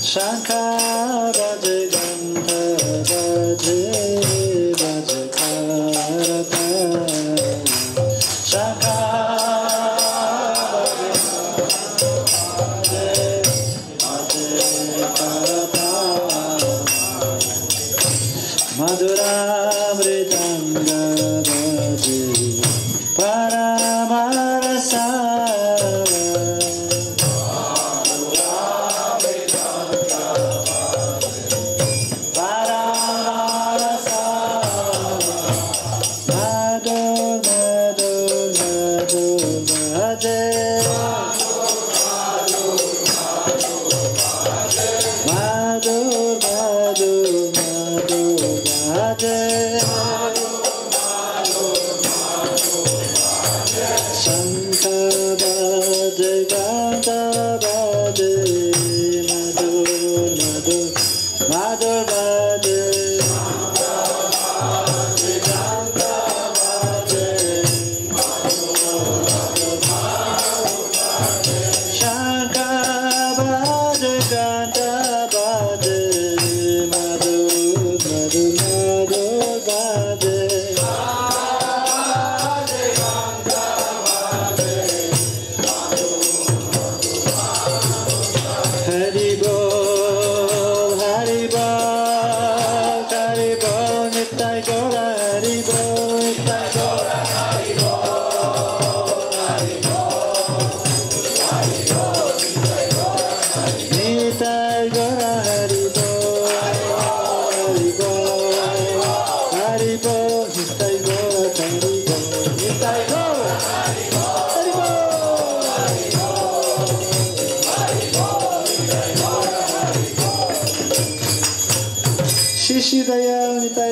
Shankara Jaganta Raja Raja Karata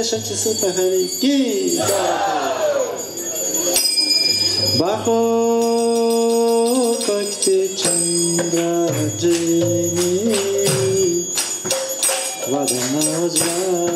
Shanti Suta Hari Ki Bako Kakti Chandra Jini Vadana Jai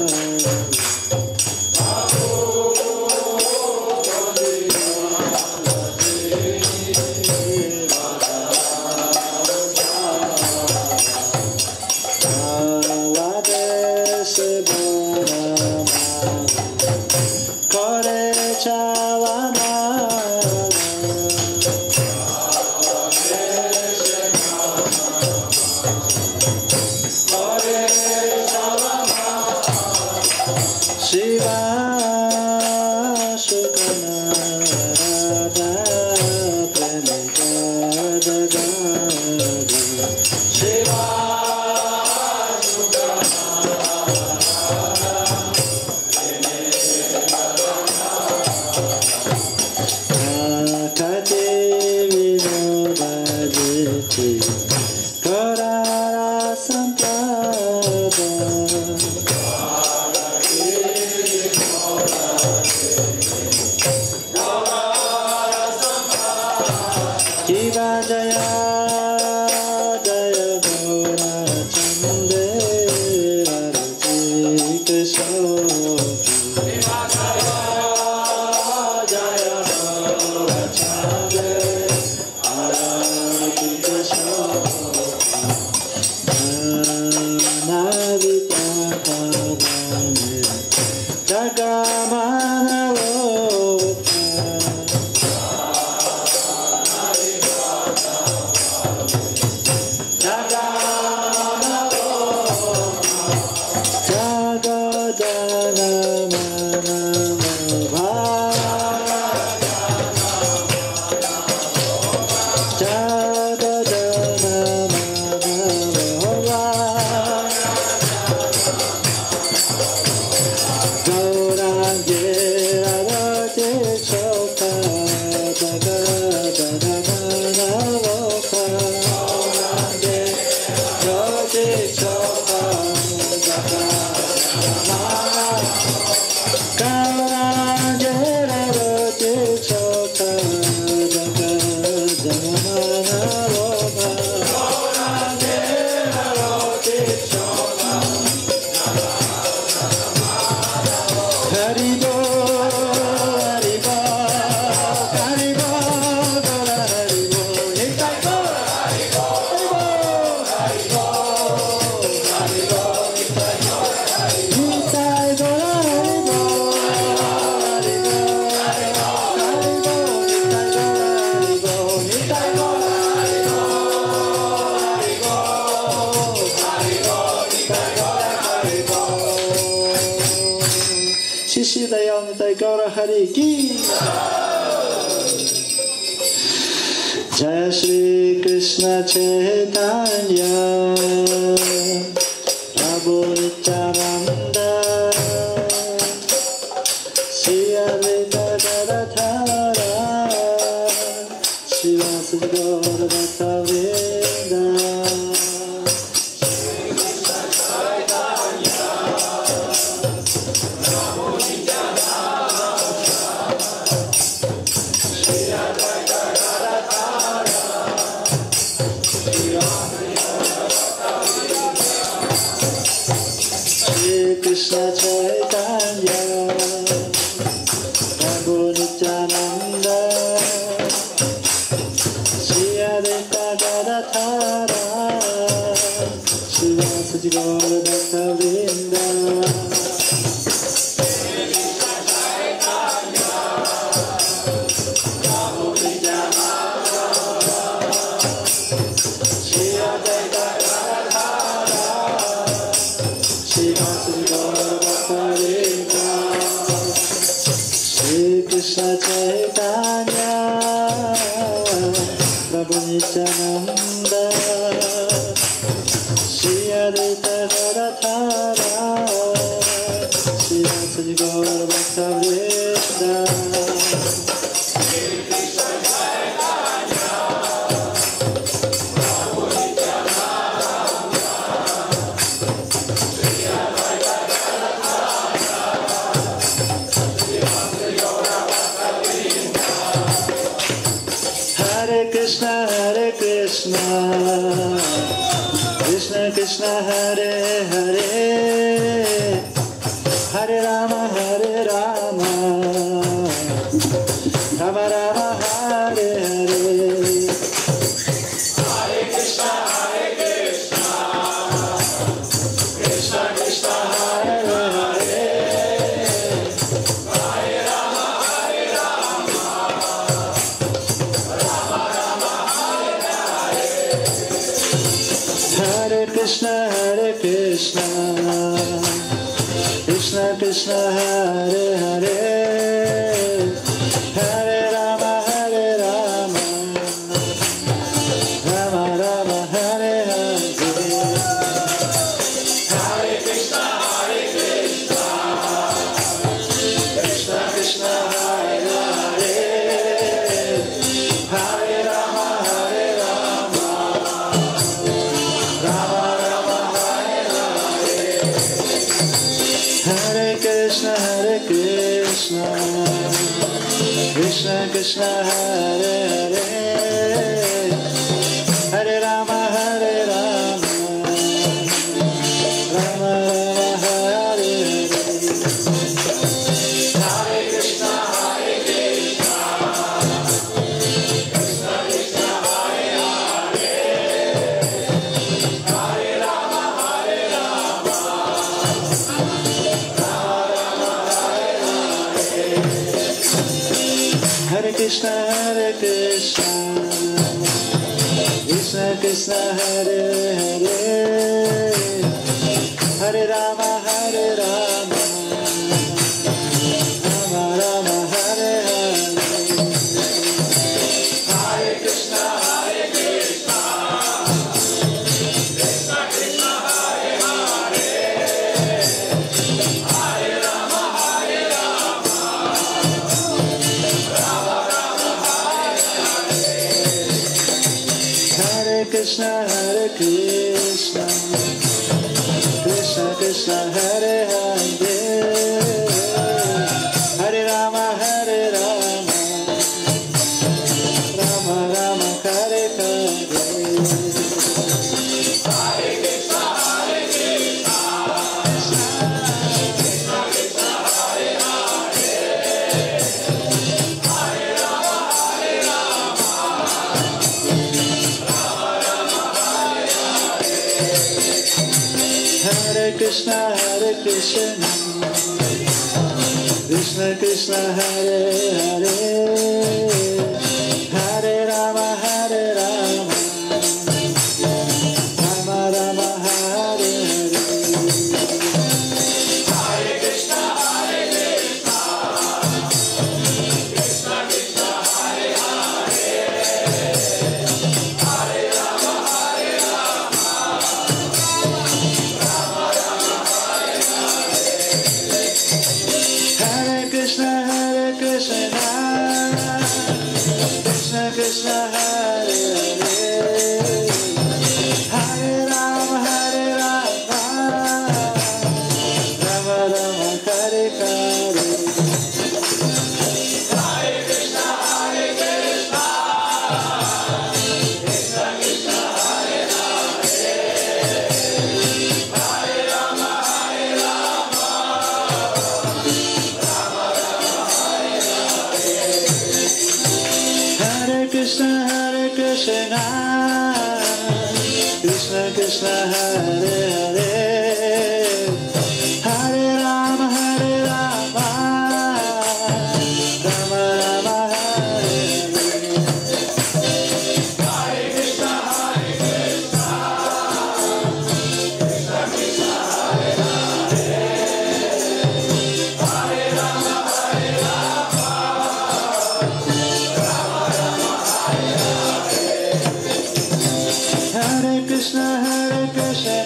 Shri Krishna Chaitanya Prabhu Nityananda Shri Advaita Gadadhara Srivasadi Gaura Bhaktavrinda Krishna Chaitanya Prabhu Nityananda Shri Advaita Gadadhara Srivasadi Gaura Bhaktavrinda Krishna Chaitanya Prabhu Nityananda Shri Advaita Gadadhara Srivasadi Gaura Bhaktavrinda Shri Krishna, Krishna Krishna Hare Hare, Hare Rama Hare Rama, Rama Rama Hare Hare. Hare Krishna, Krishna Krishna Hare Hare, Hare Rama Hare Rama, Rama Rama Hare Hare. Hare Krishna, Krishna Krishna Hare Hare, Hare Rama Hare Rama, Rama Rama Hare Hare. Hare Krishna, Krishna Krishna Hare Hare, Hare Rama Hare Rama, Rama Rama Hare Hare. Hare Krishna, Krishna Krishna Hare Hare, Hare Rama Hare Rama, Rama Rama Hare Hare. Hare Krishna, Krishna Krishna Hare Hare, Hare Rama Hare Rama, Rama Rama Hare Hare. Hare Krishna, Krishna Krishna Hare Hare, Hare Rama Hare Rama, Rama Rama Hare Hare. Hare Krishna, Krishna Krishna Hare Hare, Hare Rama Hare Rama, Rama Rama Hare Hare. Hare Krishna, Krishna Krishna Hare Hare, Hare Rama Hare Rama, Rama Rama Hare Hare. Hare Krishna, Krishna Krishna Hare Hare, Hare Rama Hare Rama, Rama Rama Hare Hare. Hare Krishna, Krishna Krishna Hare Hare, Hare Rama Hare Rama, Rama Rama Hare Hare. Hare Krishna, Krishna Krishna Hare Hare, Hare Rama Hare Rama, Rama Rama Hare Hare. Hare Krishna, Krishna Krishna Hare Hare, Hare Rama Hare Rama, Rama Rama Hare Hare. Hare Krishna, Krishna Krishna Hare Hare, Hare Rama Hare Rama, Rama Rama Hare Hare. Hare Krishna, Krishna Krishna Hare Hare, Hare Rama Hare Rama, Rama Rama Hare Hare. Hare Krishna, Krishna Krishna Hare Hare, Hare Rama Hare Rama, Rama Rama Hare Hare. Hare Krishna, Krishna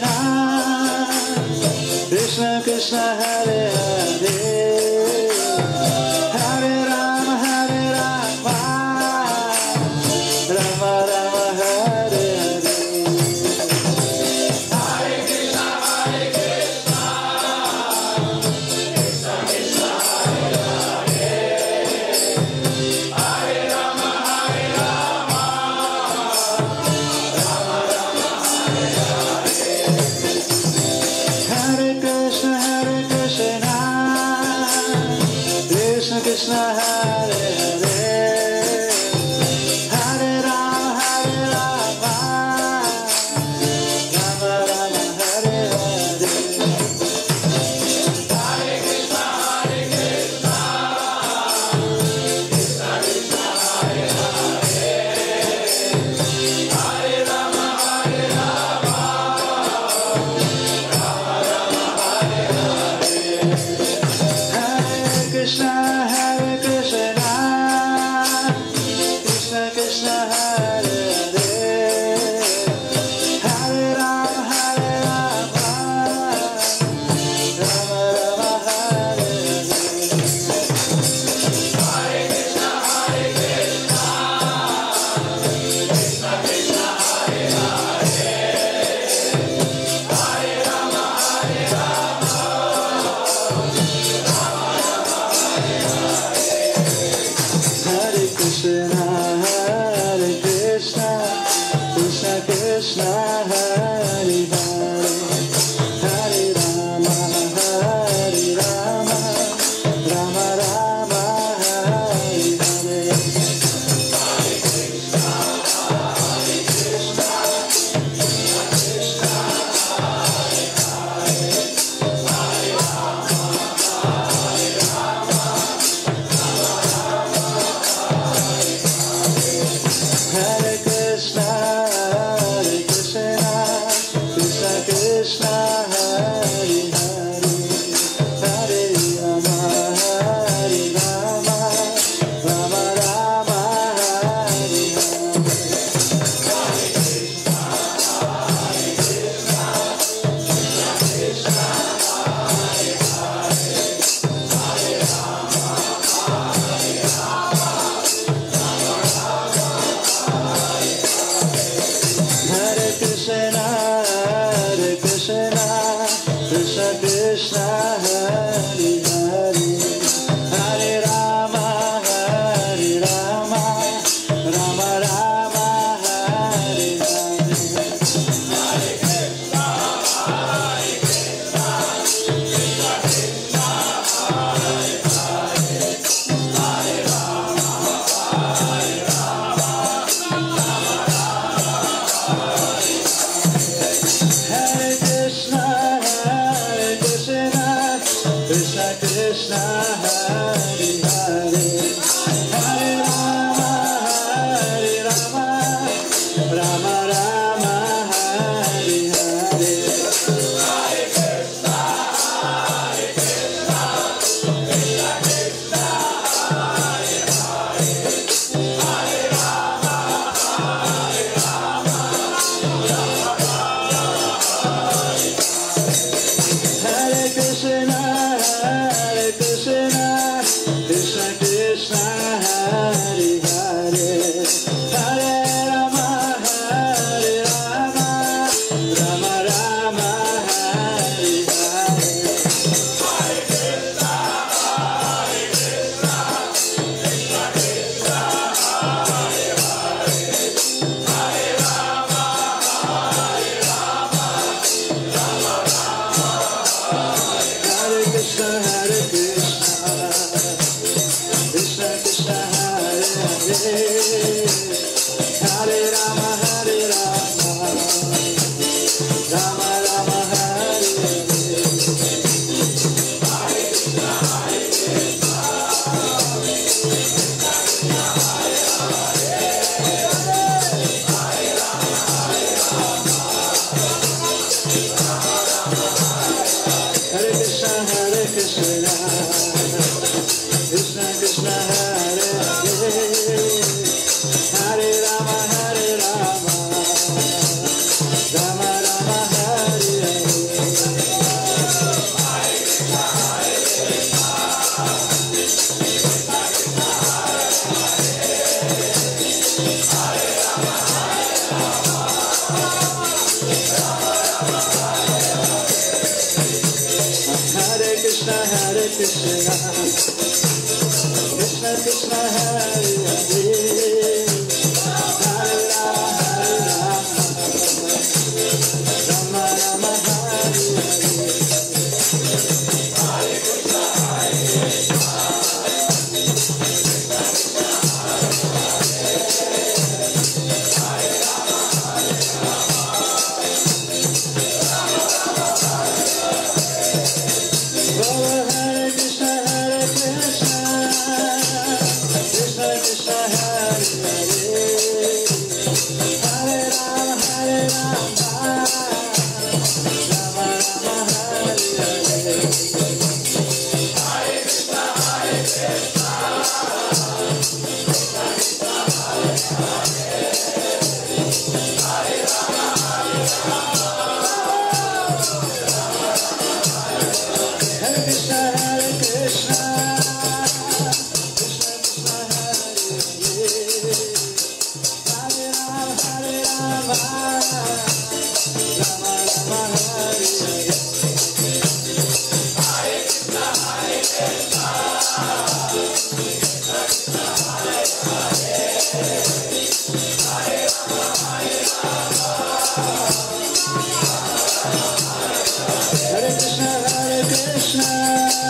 Krishna, Hare Hare Rama, Rama Rama, Hare Hare. Hare Krishna, Krishna Krishna, Hare Hare, Hare Rama, Hare Rama, Rama Rama, Hare Hare. Hare Krishna, Krishna Krishna, Hare Hare, Hare Rama, Hare Rama, Rama Rama, Hare Hare. Hare Krishna, Krishna Krishna, Hare Hare, Hare Rama, Hare Rama, Hare Krishna, Krishna Krishna, Hare Hare, Hare Rama, Rama Rama, Hare Hare. Hare Krishna, Krishna Krishna, Hare Hare, Hare Rama, Rama Rama, Hare Hare. Hare Krishna, Krishna Krishna, Hare Hare, Hare Rama, Rama Rama, Hare Hare. Hare Krishna, Krishna Krishna, Hare Hare, Hare Rama, Rama Rama, Hare Hare. Hare Krishna, Krishna Krishna, Hare Hare, Hare Rama, Rama Rama, Hare Hare. Hare Krishna, Krishna Krishna, Hare Hare, Hare Rama, Rama Rama, Hare Hare. Hare Krishna, Krishna Krishna, Hare Hare, Hare Rama, Rama Rama, Hare Hare. Hare Krishna, Krishna Krishna, Hare Hare, Hare Rama, Rama Rama, Hare Hare. Krishna,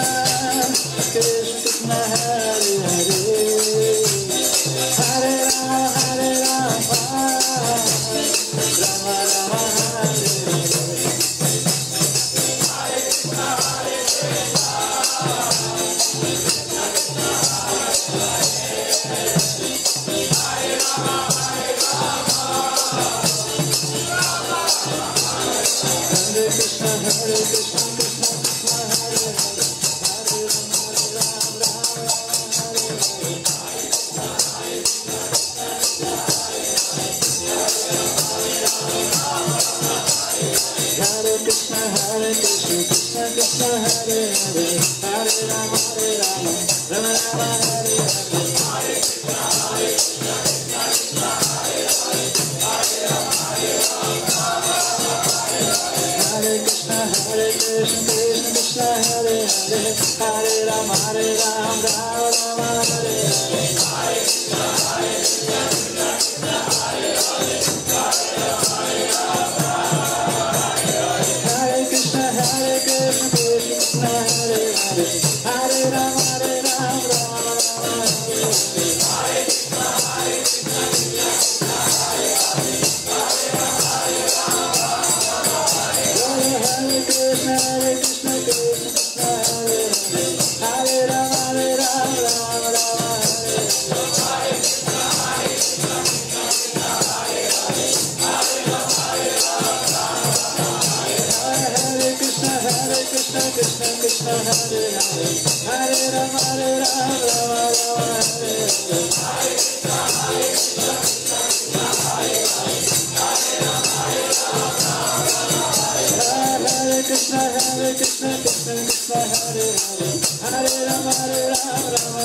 Hare Rama, Hare Rama, Rama Rama, Hare Hare. Hare Krishna, Hare Krishna, Krishna Krishna, Hare Hare, Hare Rama, Rama Rama, Hare Hare. Hare Krishna, Hare Krishna, Krishna Krishna, Hare Hare, Hare Rama, Hare Rama, Rama Rama, Hare Hare. Hare Krishna, Hare Krishna, Krishna Krishna, Hare Hare, Hare Rama, Rama Rama, Hare Hare Krishna, Hare Krishna, Krishna Krishna, Hare Hare, Hare Rama, Rama Rama, Hare Hare. Hare Krishna, Hare Krishna, Krishna Krishna, Hare Hare, Hare Rama, Rama Rama, Hare Hare. Hare Krishna, Hare Krishna, Krishna Krishna, Hare Hare, Hare Rama, Rama Rama, Hare Hare. Hare Krishna, Hare Krishna, Krishna Krishna, Hare Hare, Hare Rama, Rama Rama, Hare Hare. Hare Krishna, Hare Krishna, Krishna Krishna, Hare Hare, Hare Rama, Rama Rama, Hare Hare. Hare Krishna, Hare Krishna, Krishna Krishna, Hare Hare, Hare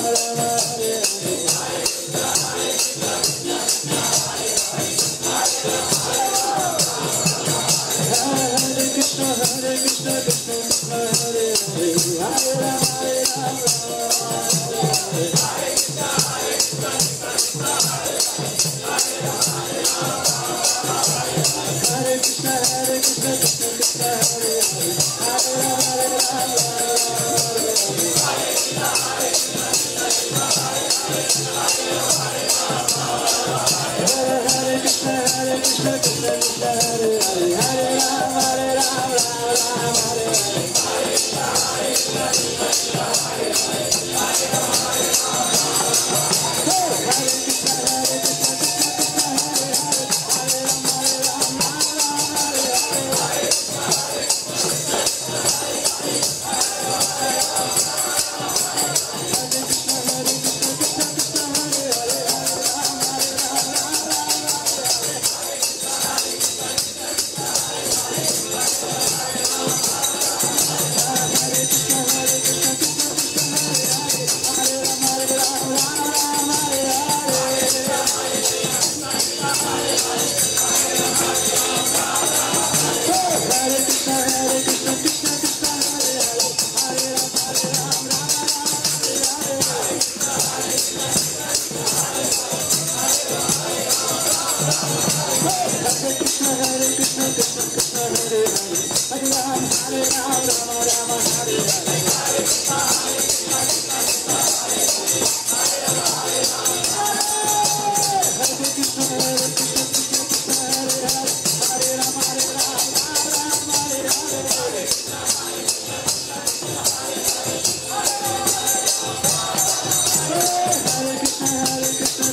Rama, Rama Rama, Hare Hare. Hare Krishna, Hare Krishna, Krishna Krishna, Hare Hare, Hare Rama, Rama Rama, Hare Hare. Hare Krishna, Hare Krishna, Krishna Krishna, Hare Hare, Hare Rama, Rama Rama, Hare Hare. Hare Krishna, Hare Krishna, Krishna Krishna, Hare Hare, Hare Rama, Rama Rama, Hare Hare. Hare Krishna,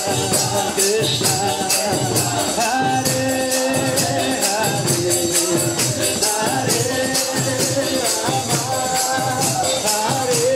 Krishna, Hare Hare, Hare Rama, Hare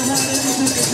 Hare Rama,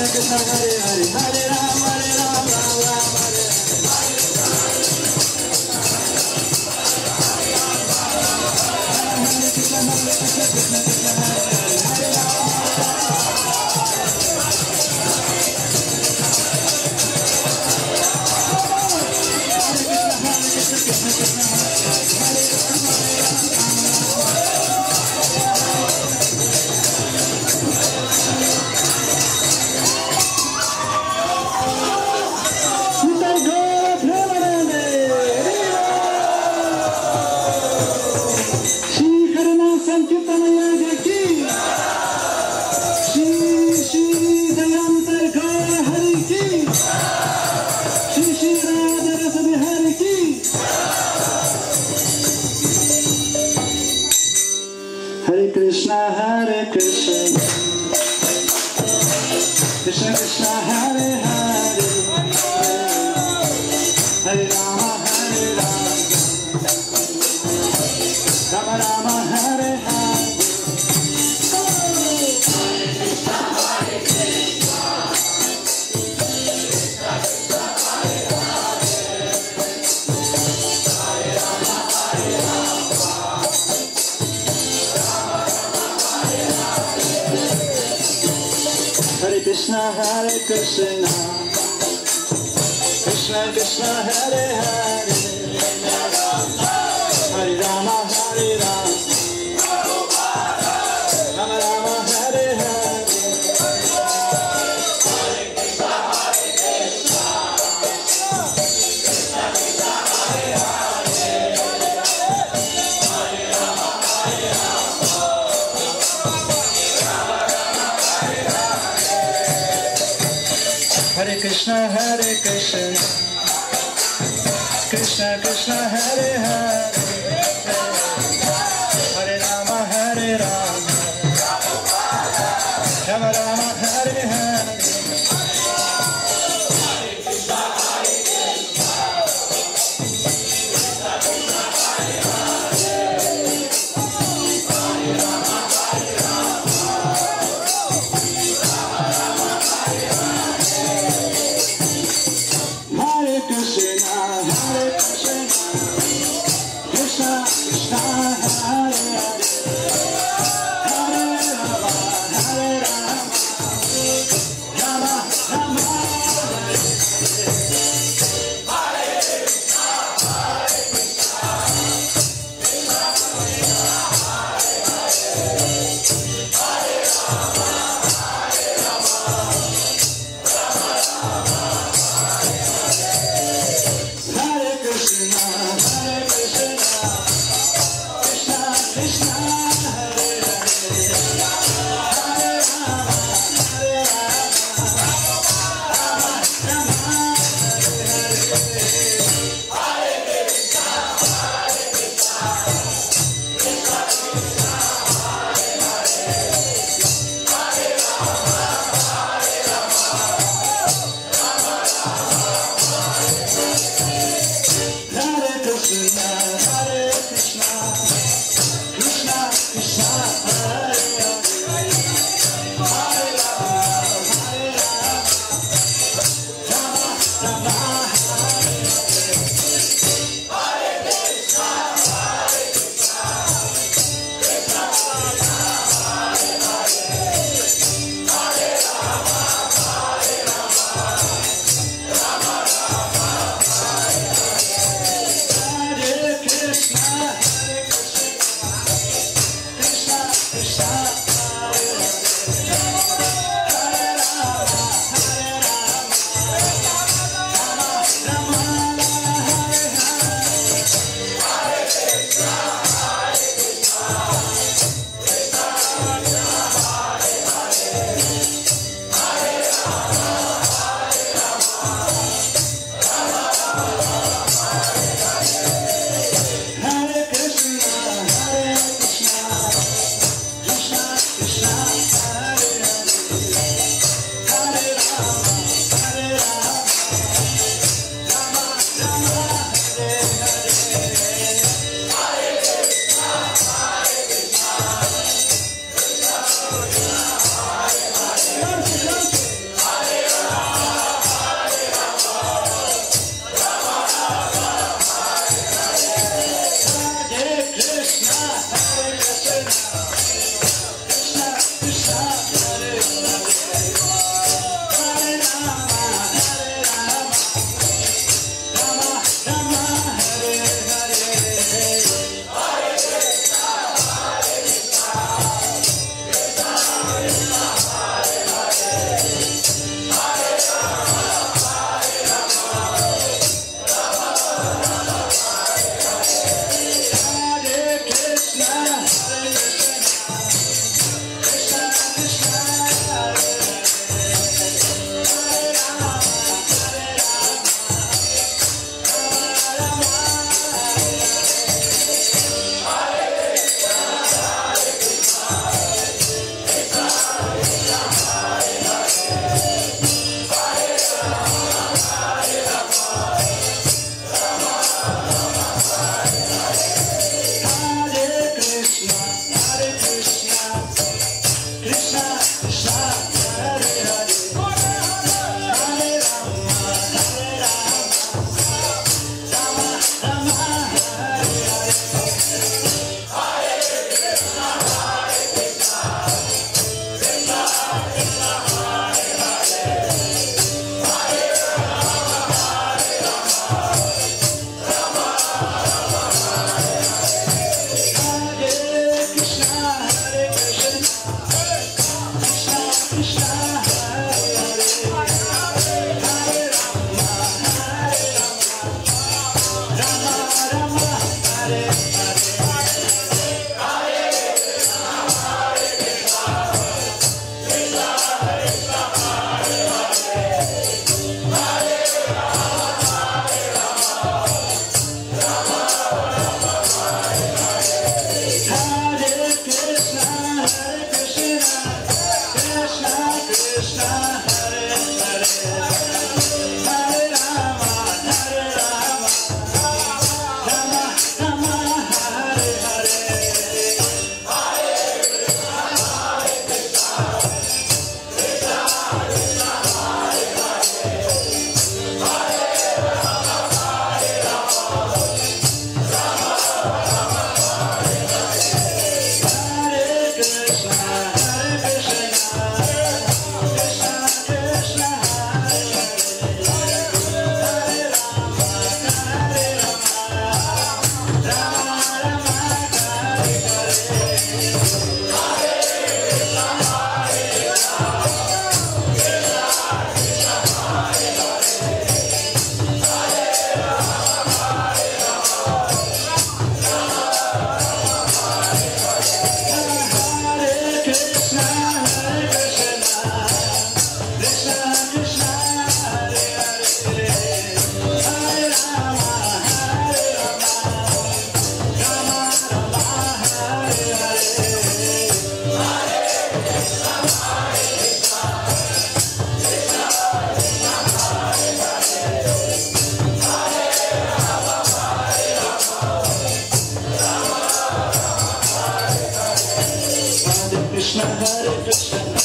Krishna Hare Krishna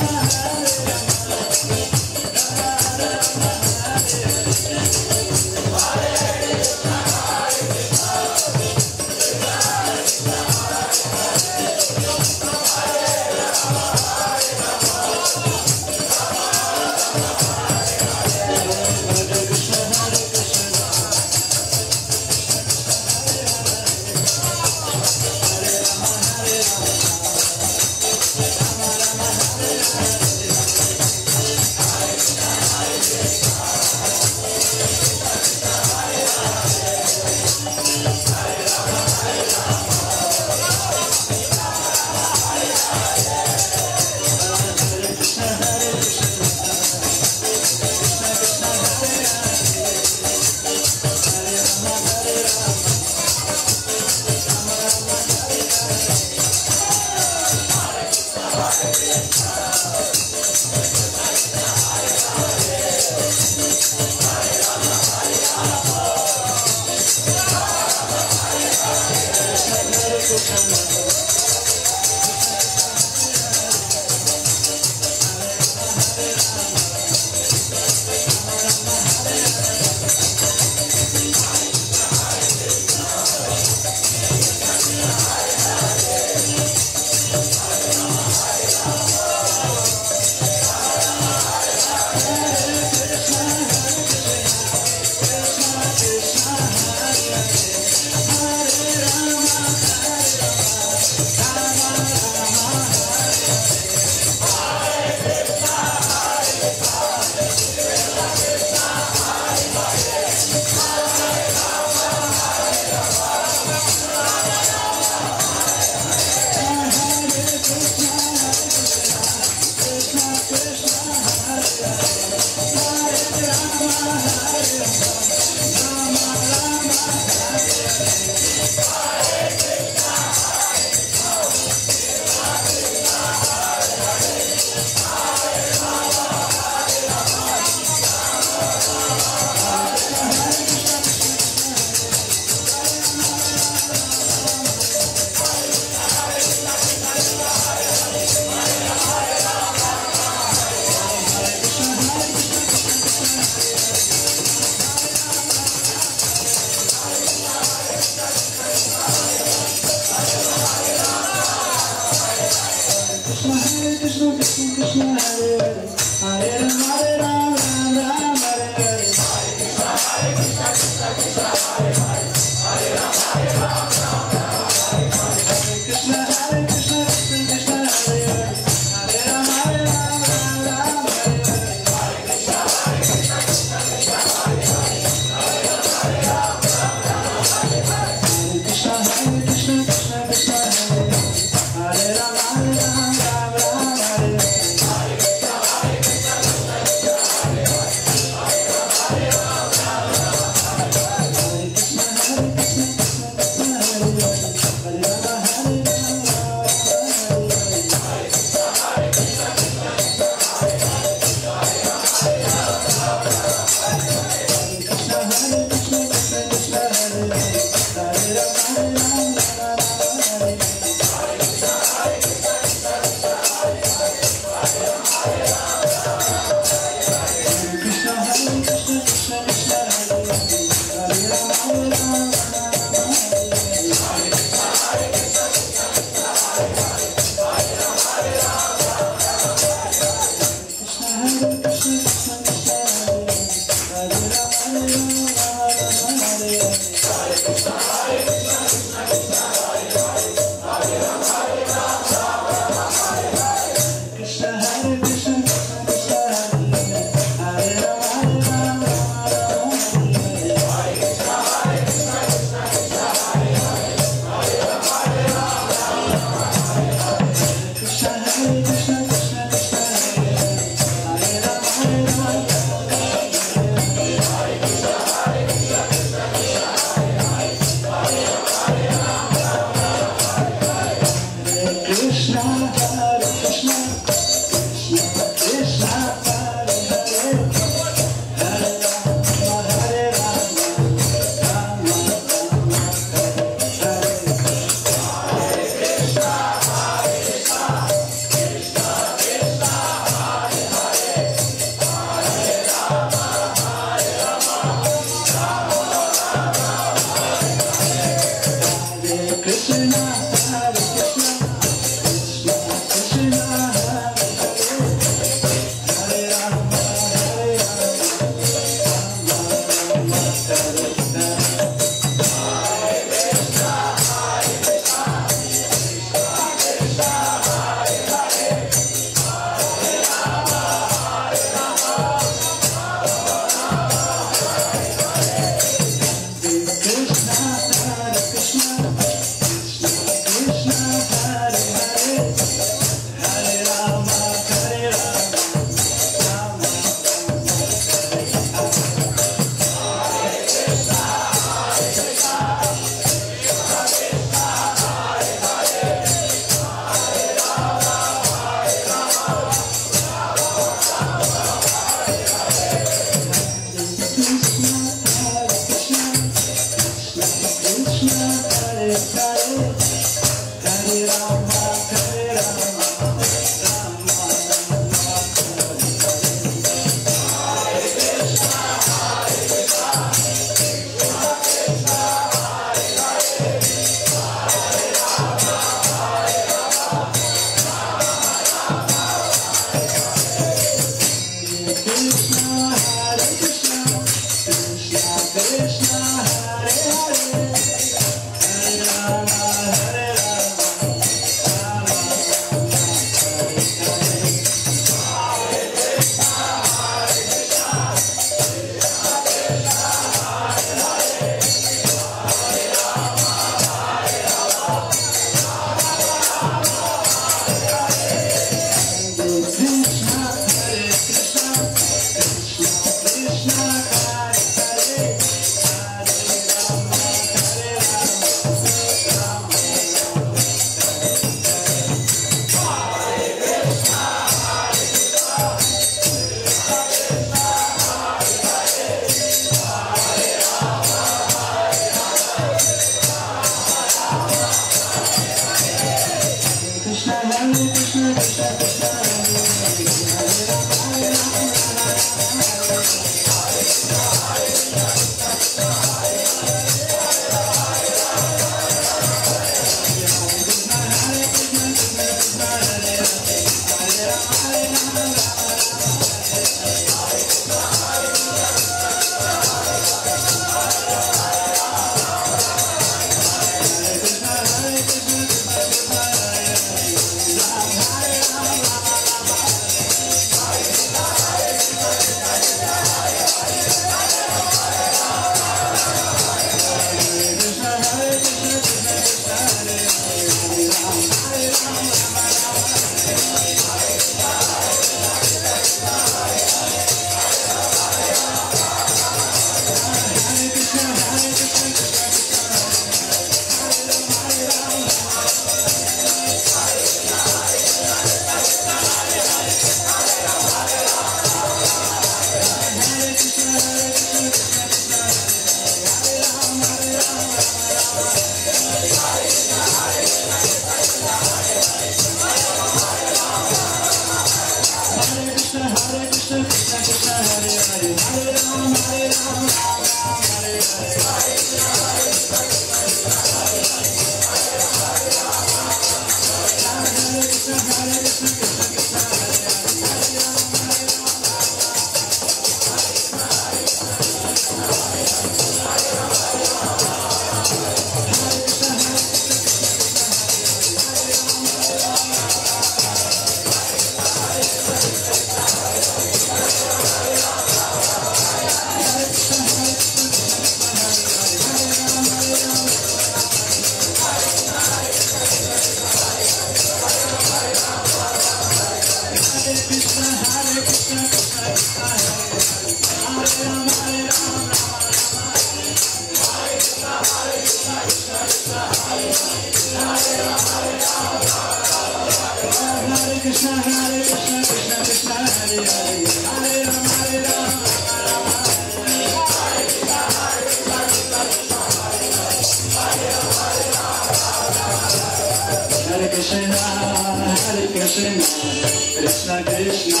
Krishna Krishna,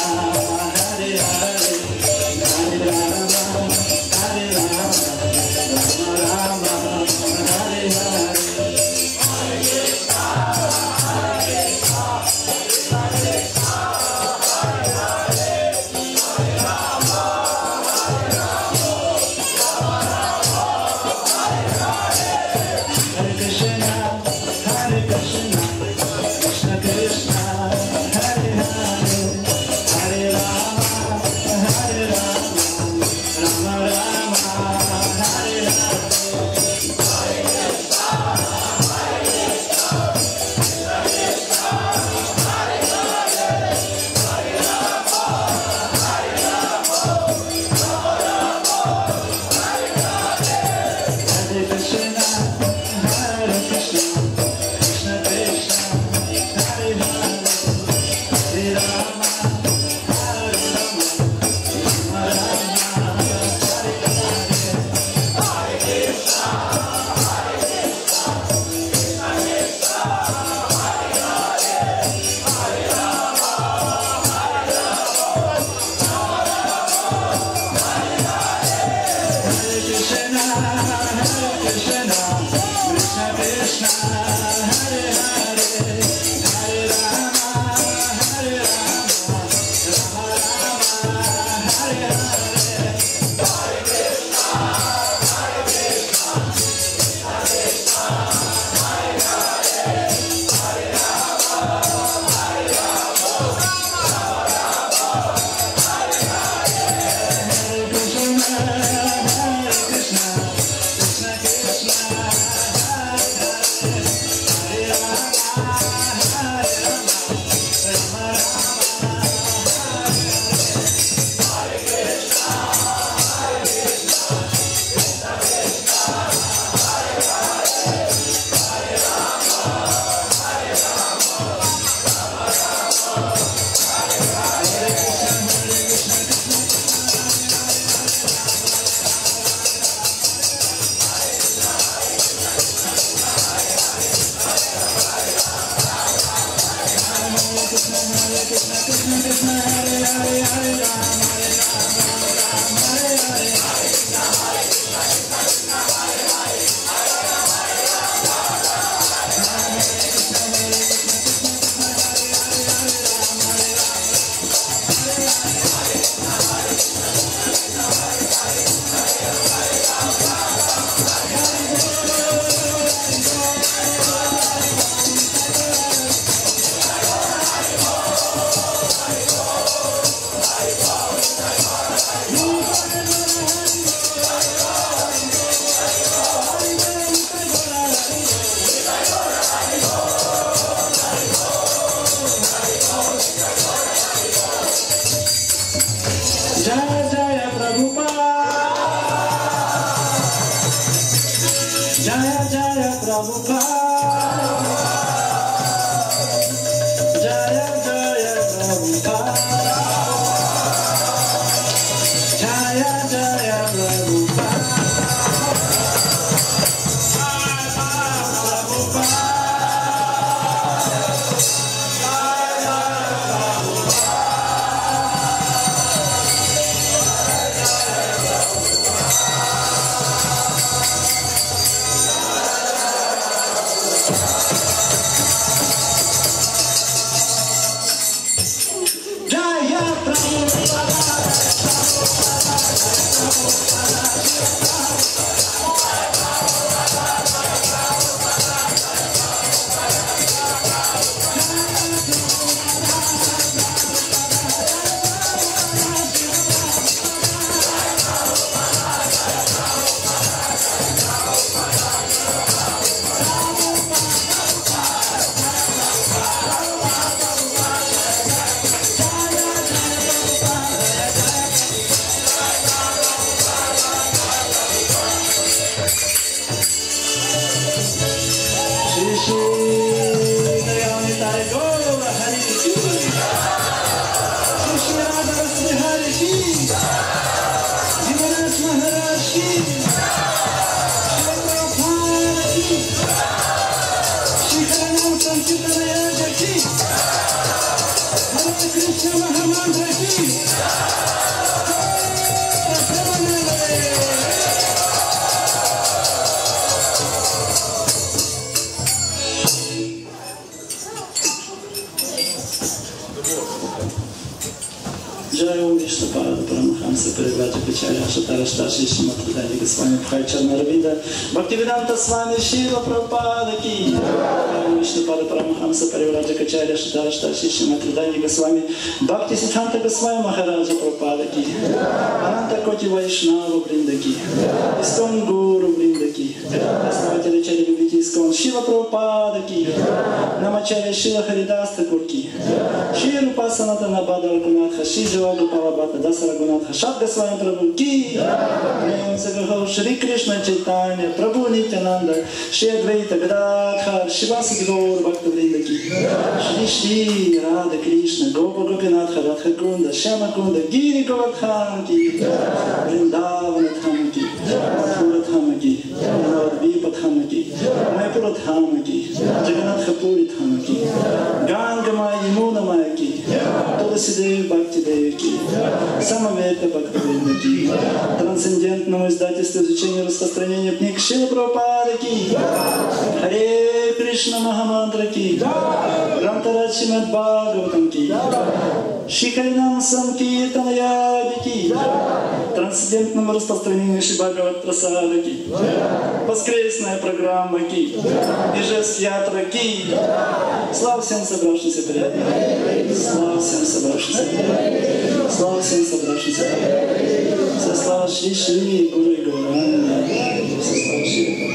Hare Hare, Hare Rama, Hare Rama, Rama Rama, Hare Hare. Bhaktivedanta Swami Shila Prabhupada ki Vishnupada Paramahamsa Parivrajakacharya Shadashta Shishimati Goswami Bhakti Siddhanta Goswami Maharaja Prabhupada ki Ananta Koti Vaishnava Vrinda ki Iskon Guru Vrinda ki Asnavati Rachari Viviti Iskon Shila Prabhupada ki Namacharya Shila Haridas Thakur ki Shri Rupa Sanatana Bhadra Raghunatha Shri Jiva Gopala Bhatta Dasa Raghunatha Shad Goswami Prabhu ki Shri Krishna Chaitanya Prabhu Nityananda Shri Advaita Gadadhar Shivasi Gaur Bhakta Vrinda ki Shri Shri Radha Krishna Gopa Gopinath Radha Kunda Shama Kunda Giri Govardhan ki Vrindavana Dham ki Mathura Dham ki Navadvipa Dham ki Mayapura Dham ki Jagannath Puri Dham ki Gangamaya Yamuna Maya ki Tulasi Devi Bhakti Devi ki Самовета Бхакта Вринда ки Трансцендентному издательству изучения и распространения книг Шрила Прабхупады ки Харе Кришна Махамантра ки Грантарадж Шримад Бхагаватам ки Шри Харинам Санкиртана ки Трансцендентному распространению Шри Бхагават Прасада ки Воскресная программа ки Ижевск Ятра ки Слава всем собравшимся преданным! Слава всем собравшимся преданным! Слава всем собравшимся преданным! Вся слава Шри Шри Гуру и Гауранга! Вся слава Шри!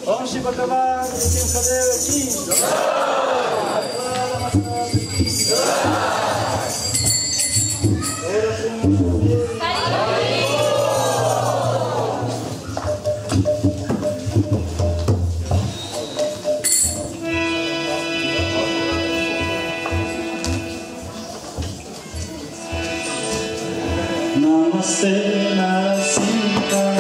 Om Shri Bhagavan Simhadeva ki Namaste Narasimha